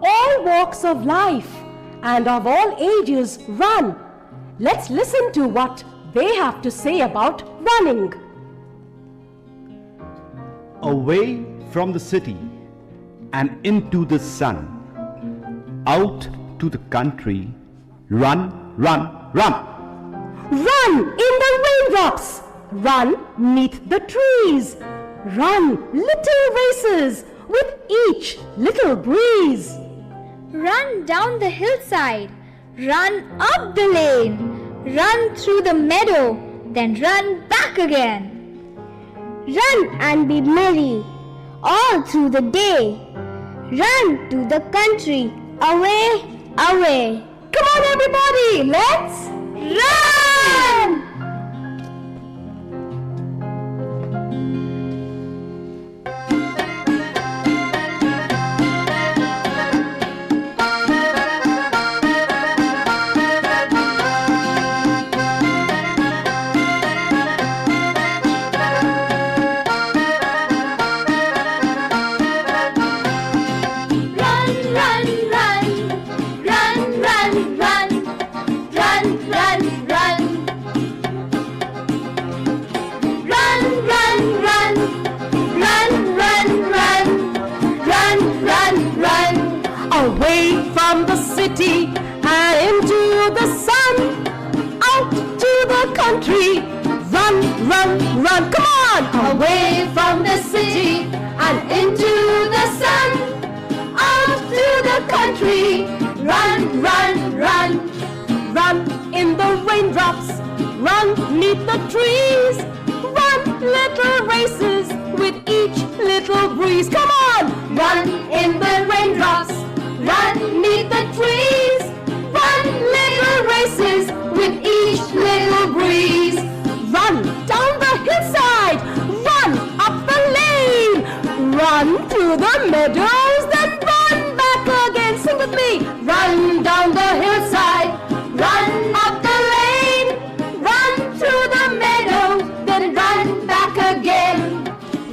all walks of life and of all ages run. Let's listen to what they have to say about running. Away from the city and into the sun, out to the country, run, run, run. Run in the raindrops, run neath the trees, run little races with each little breeze. Run down the hillside, run up the lane, run through the meadow, then run back again. Run and be merry all through the day. Run to the country, away, away. Come on everybody, let's run! Away from the city and into the sun, out to the country, run, run, run. Come on! Away from the city and into the sun, out to the country, run, run, run. Run in the raindrops, run neath the trees, run little races with each little breeze. Come on! Run in the raindrops, run neath the trees, run little races with each little breeze. Run down the hillside, run up the lane, run through the meadows, then run back again. Sing with me. Run down the hillside, run up the lane, run through the meadow, then run back again.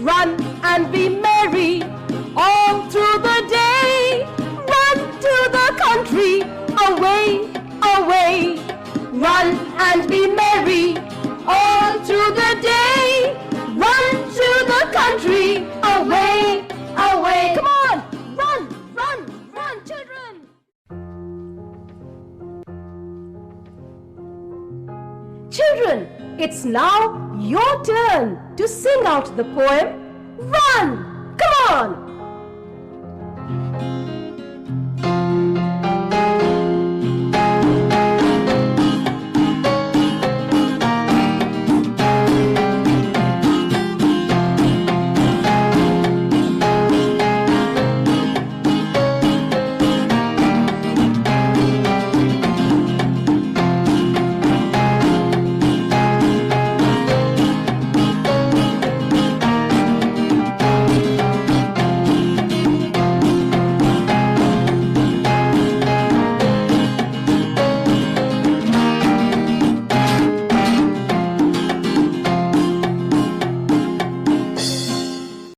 Run and be merry all through the day. Run to the country, away, away. Run and be merry all through the day. Run to the country, away, away. Come on, run, run, run, children. Children, it's now your turn to sing out the poem